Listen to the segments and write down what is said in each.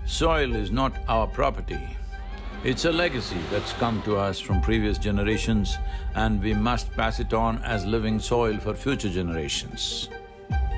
Soil is not our property. It's a legacy that's come to us from previous generations and we must pass it on as living soil for future generations.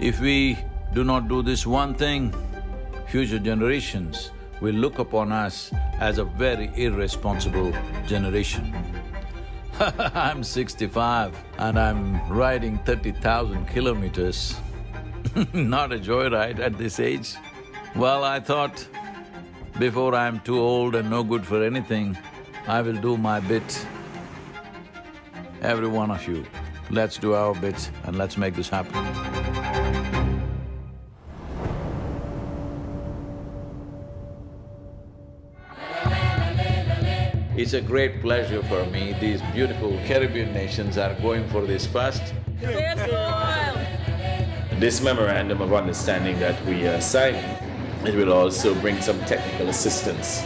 If we do not do this one thing, future generations will look upon us as a very irresponsible generation. I'm 65 and I'm riding 30,000 kilometers. Not a joyride at this age. Well, I thought, before I'm too old and no good for anything, I will do my bit. Every one of you, let's do our bit and let's make this happen. It's a great pleasure for me. These beautiful Caribbean nations are going for this first. This memorandum of understanding that we are signing, it will also bring some technical assistance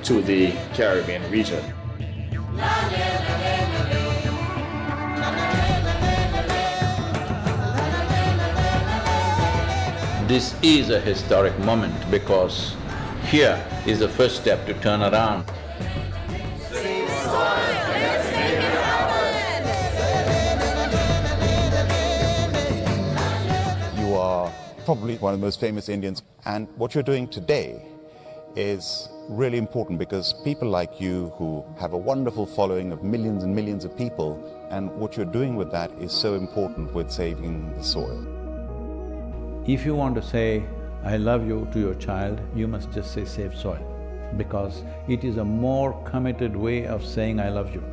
to the Caribbean region. This is a historic moment because here is the first step to turn around. You are probably one of the most famous Indians, and what you're doing today is really important because people like you who have a wonderful following of millions and millions of people, and what you're doing with that is so important with saving the soil. If you want to say, I love you to your child, you must just say save soil, because it is a more committed way of saying I love you.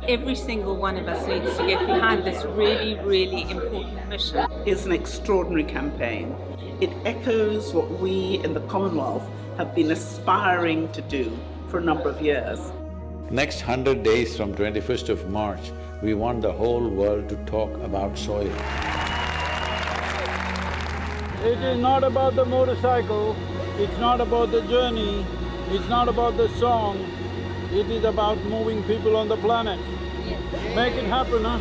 Every single one of us needs to get behind this really, really important mission. It's an extraordinary campaign. It echoes what we in the Commonwealth have been aspiring to do for a number of years. Next 100 days from 21st of March, we want the whole world to talk about soil. It is not about the motorcycle, it's not about the journey, it's not about the song, it is about moving people on the planet. Make it happen, huh?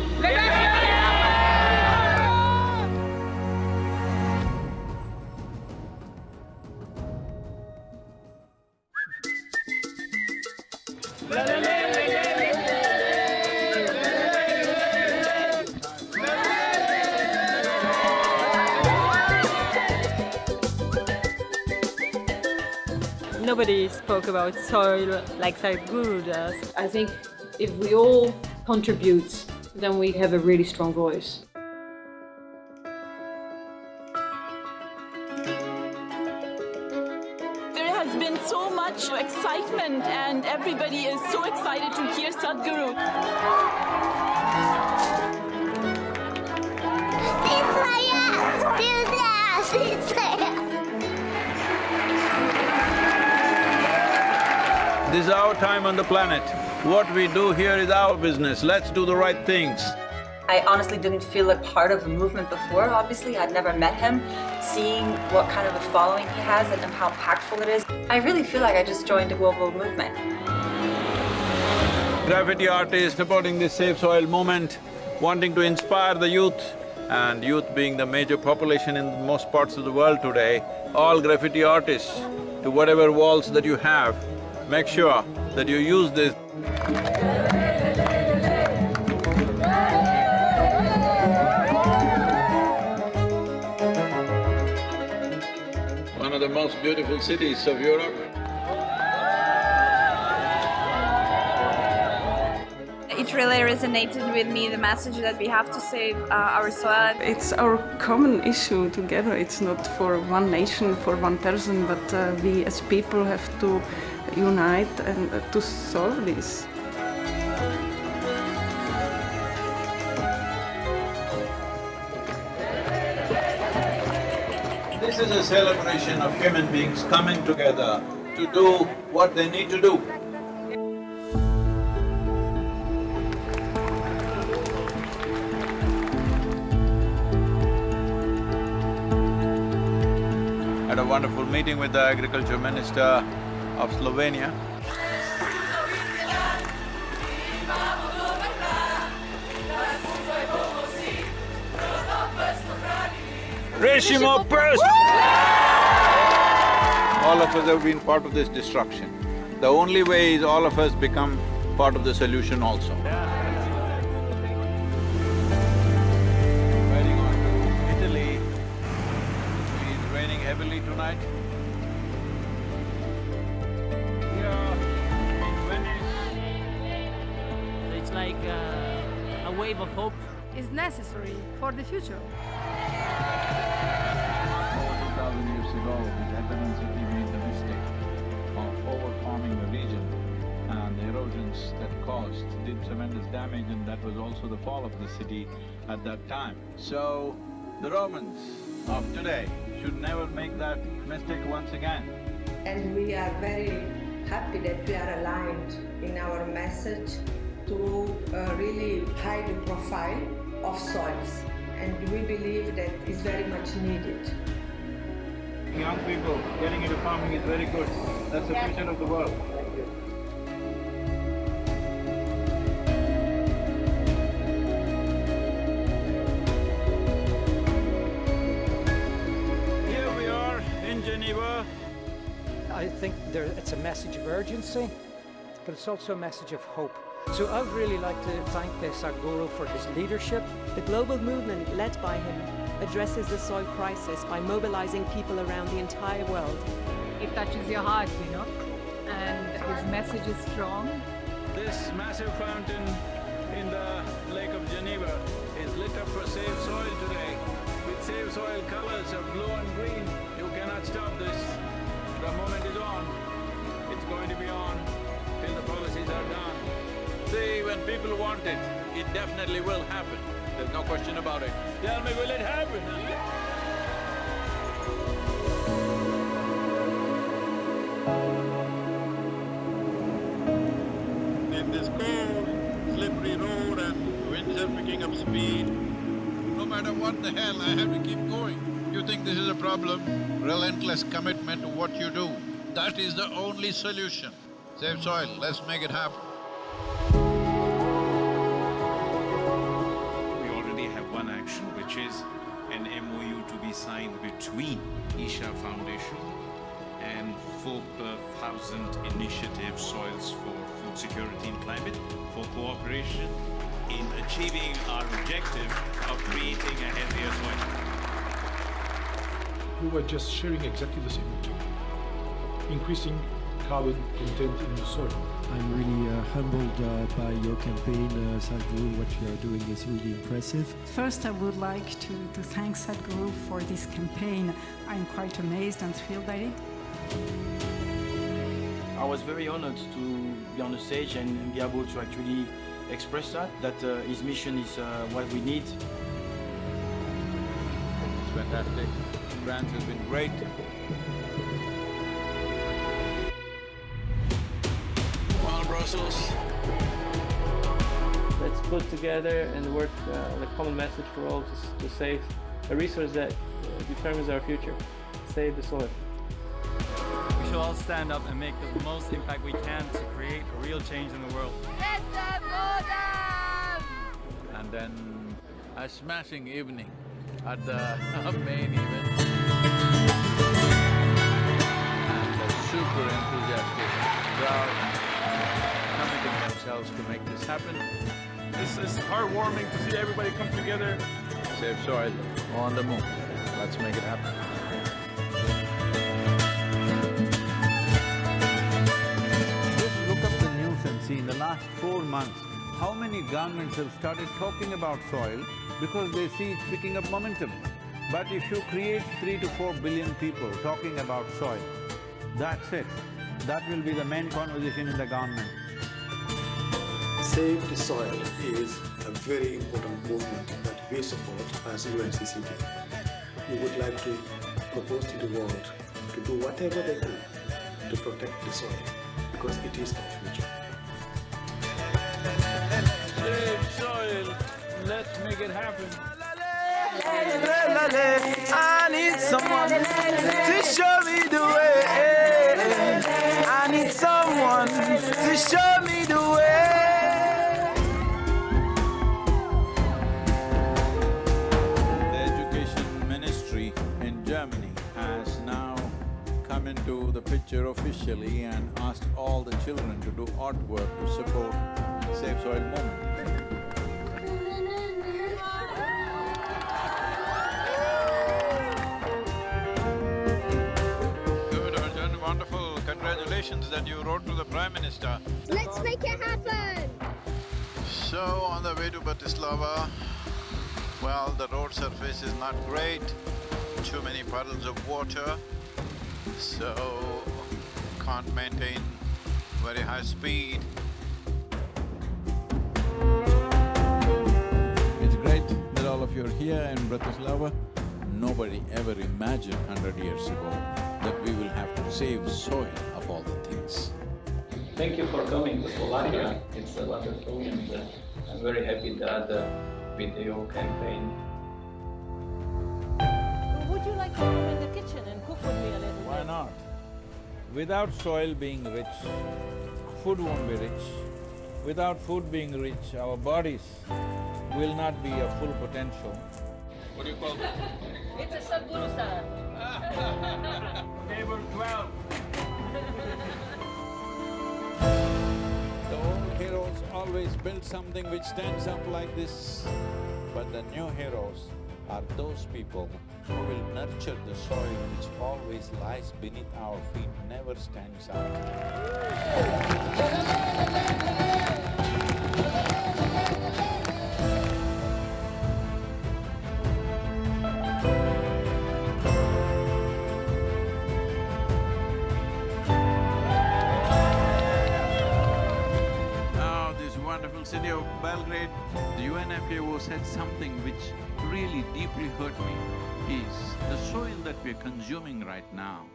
Nobody spoke about soil like Sadhguru does. I think if we all contribute, then we have a really strong voice. There has been so much excitement and everybody is so excited to hear Sadhguru. This is our time on the planet. What we do here is our business. Let's do the right things. I honestly didn't feel like part of a movement before, obviously. I'd never met him. Seeing what kind of a following he has and how impactful it is, I really feel like I just joined a global movement. Graffiti artists supporting this Save Soil movement, wanting to inspire the youth, and youth being the major population in most parts of the world today, all graffiti artists, to whatever walls that you have, make sure that you use this. One of the most beautiful cities of Europe. It really resonated with me, the message that we have to save our soil. It's our common issue together. It's not for one nation, for one person, but we as people have to unite and to solve this. This is a celebration of human beings coming together to do what they need to do. Had a wonderful meeting with the Agriculture Minister of Slovenia. Rešimo prst! all of us have been part of this destruction. The only way is all of us become part of the solution also. Riding on to Italy, it's raining heavily tonight. It's like a wave of hope. Is necessary for the future. 2,000 years ago, the Catalan city made the mistake of over-farming the region, and the erosions that caused did tremendous damage, and that was also the fall of the city at that time. So, the Romans of today should never make that mistake once again. And we are very happy that we are aligned in our message to really hide the profile of soils, and we believe that is very much needed. Young people getting into farming is very good. That's the future of the world. Here we are in Geneva. I think it's a message of urgency, but it's also a message of hope. So I would really like to thank Sadhguru for his leadership. The global movement led by him addresses the soil crisis by mobilizing people around the entire world. It touches your heart, you know, and his message is strong. This massive fountain in the Lake of Geneva is lit up for Save Soil today with Save Soil colors of blue and green. You cannot stop this. The moment is on. It's going to be on till the policies are done. See, when people want it, it definitely will happen. There's no question about it. Tell me, will it happen? In this cold, slippery road and winds are picking up speed, no matter what the hell, I have to keep going. You think this is a problem? Relentless commitment to what you do. That is the only solution. Save soil, let's make it happen. We already have one action, which is an MOU to be signed between Isha Foundation and 4,000 Initiative Soils for Food Security and Climate for cooperation in achieving our objective of creating a healthier soil. We were just sharing exactly the same objective, increasing carbon content in the soil. I'm really humbled by your campaign, Sadhguru. What you are doing is really impressive. First, I would like to thank Sadhguru for this campaign. I'm quite amazed and thrilled by it. I was very honored to be on the stage and be able to actually express that his mission is what we need. It's fantastic. France has been great. Let's put together and work on a common message for all to save a resource that determines our future. Save the soil. We should all stand up and make the most impact we can to create a real change in the world. And then a smashing evening at the main event. And a super enthusiastic crowd committing themselves to make this happen. It's heartwarming to see everybody come together. Save soil on the move. Let's make it happen. Just look up the news and see in the last 4 months, how many governments have started talking about soil because they see it's picking up momentum. But if you create 3 to 4 billion people talking about soil, that's it. That will be the main conversation in the government. Save the Soil is a very important movement that we support as UNCCP. We would like to propose to the world to do whatever they can to protect the soil, because it is our future. Save soil, let's make it happen. I need someone to show me the way. I need someone to show me the way. The Education Ministry in Germany has now come into the picture officially and asked all the children to do artwork to support Safe Soil movement. Good, Arjun, wonderful. Congratulations that you wrote to the Prime Minister. Let's make it happen! So, on the way to Bratislava, well, the road surface is not great, too many puddles of water, so can't maintain very high speed. It's great that all of you are here in Bratislava. Nobody ever imagined 100 years ago that we will have to save soil of all the things. Thank you for coming to Slovakia. It's wonderful, and I'm very happy that with your campaign. Would you like to come in the kitchen and cook with me a little bit? Why not? Without soil being rich, food won't be rich. Without food being rich, our bodies will not be of full potential. What do you call that? It's a Sadhguru salad. Table 12. The old heroes always built something which stands up like this, but the new heroes are those people who will nurture the soil which always lies beneath our feet, never stands up. City of Belgrade, the UNFAO said something which really deeply hurt me, is the soil that we are consuming right now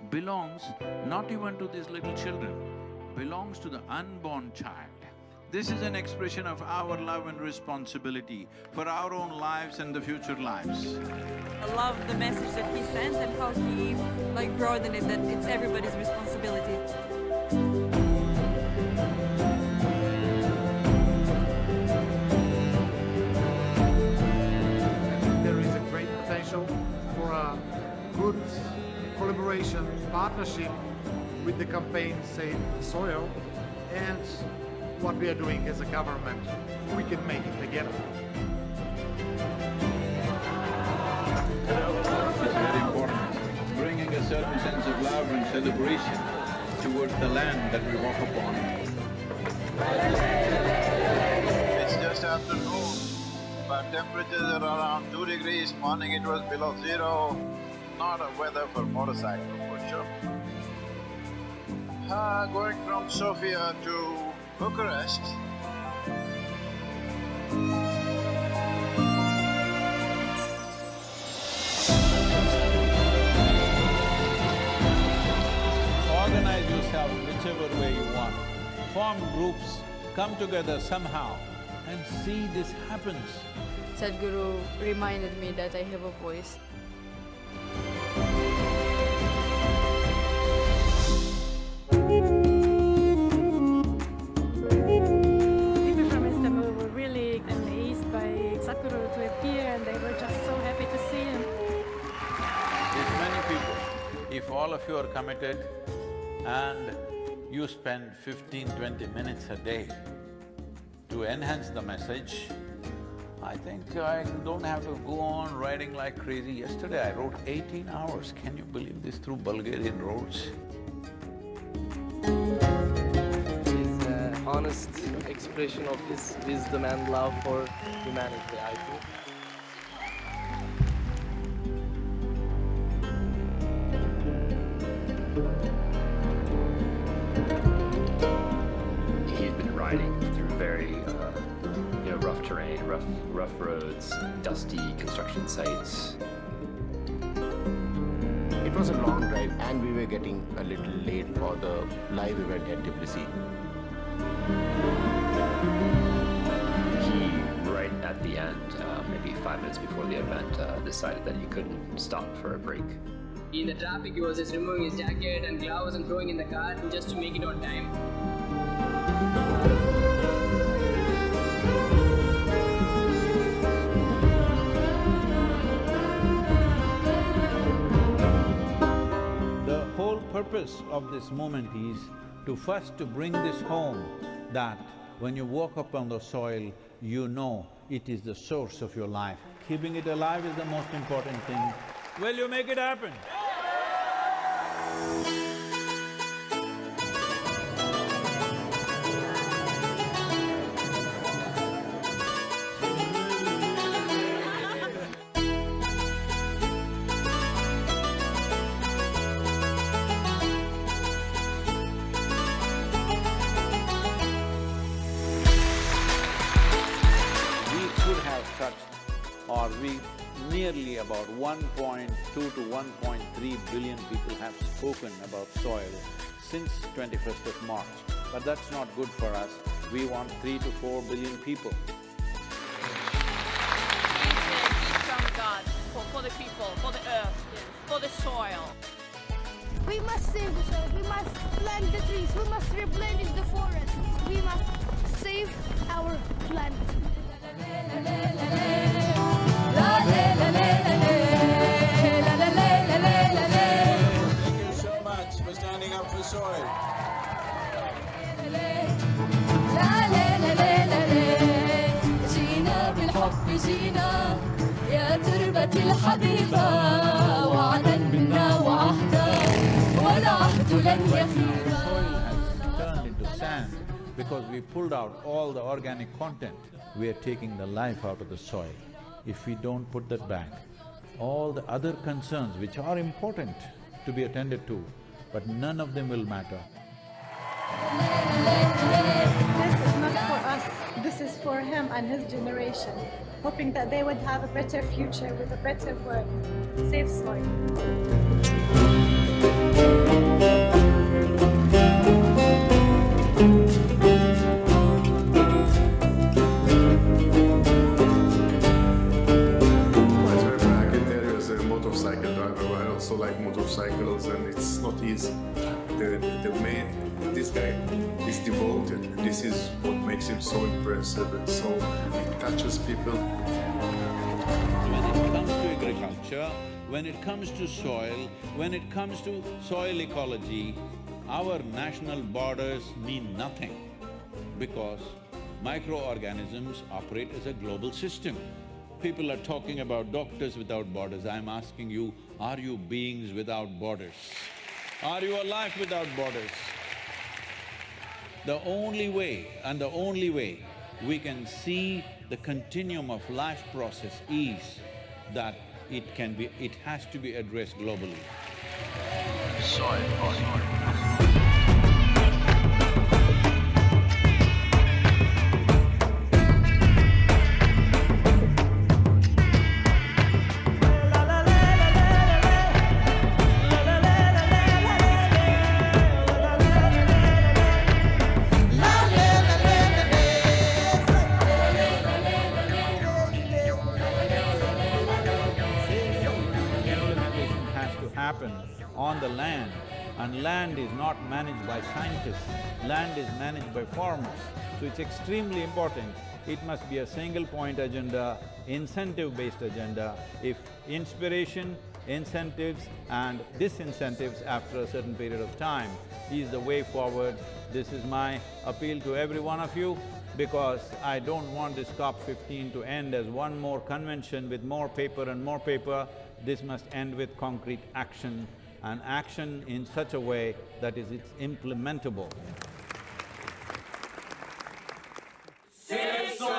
belongs not even to these little children, belongs to the unborn child. This is an expression of our love and responsibility for our own lives and the future lives. I love the message that he sent and how he broadened it, that it's everybody's responsibility. For a good collaboration, partnership with the campaign Save Soil, and what we are doing as a government. We can make it together. It's very important, bringing a certain sense of love and celebration towards the land that we walk upon. It's just afternoon, but temperatures are around 2 degrees, morning it was below 0, not a weather for motorcycle for sure. Going from Sofia to Bucharest. Organize yourself whichever way you want, form groups, come together somehow and see this happens. Sadhguru reminded me that I have a voice. People from Istanbul were really amazed by Sadhguru to appear, and they were just so happy to see him. There's many people. If all of you are committed and you spend 15-20 minutes a day to enhance the message, I think I don't have to go on riding like crazy. Yesterday I rode 18 hours, can you believe this, through Bulgarian roads? It's an honest expression of his wisdom and love for humanity, I think. He's been riding through very rough terrain, rough roads, dusty construction sites. It was a long drive and we were getting a little late for the live event at Tbilisi. He, right at the end, maybe 5 minutes before the event, decided that he couldn't stop for a break. In the traffic, he was just removing his jacket and gloves and throwing in the car just to make it on time. purpose of this moment is to first to bring this home, that when you walk up on the soil, you know it is the source of your life. Keeping it alive is the most important thing. Will you make it happen? Nearly about 1.2 to 1.3 billion people have spoken about soil since 21st of March. But that's not good for us. We want 3 to 4 billion people. From God, for the people, for the earth, for the soil. We must save the soil, we must plant the trees, we must replenish the forests, we must save our planet. Thank you so much for standing up for soil. جينا بالحب جينا يا تربة الحبيبة وعدا منا وعهدا والعهد لن يفيد. The soil has turned into sand because we pulled out all the organic content. We are taking the life out of the soil. If we don't put that back, all the other concerns which are important to be attended to, but none of them will matter. This is not for us, this is for him and his generation, hoping that they would have a better future with a better world. Save soil. Motorcycle driver. I also like motorcycles, and it's not easy. This guy is devoted. This is what makes him so impressive, and so it touches people. When it comes to agriculture, when it comes to soil, when it comes to soil ecology, our national borders mean nothing, because microorganisms operate as a global system. People are talking about doctors without borders. I'm asking you, are you beings without borders? Are you alive without borders? The only way we can see the continuum of life process is that it has to be addressed globally. Soil. On the land, and land is not managed by scientists, land is managed by farmers. So it's extremely important. It must be a single-point agenda, incentive-based agenda. If inspiration, incentives and disincentives after a certain period of time is the way forward, this is my appeal to every one of you, because I don't want this COP15 to end as one more convention with more paper and more paper. This must end with concrete action, and action in such a way that it's implementable. Save soil!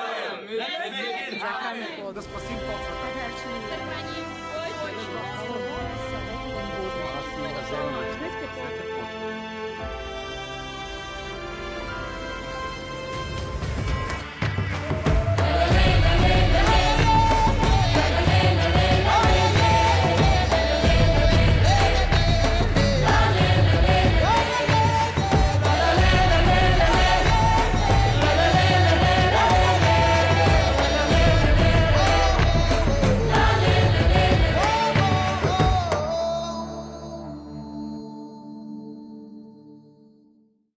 Let's make it happen! The Spasimo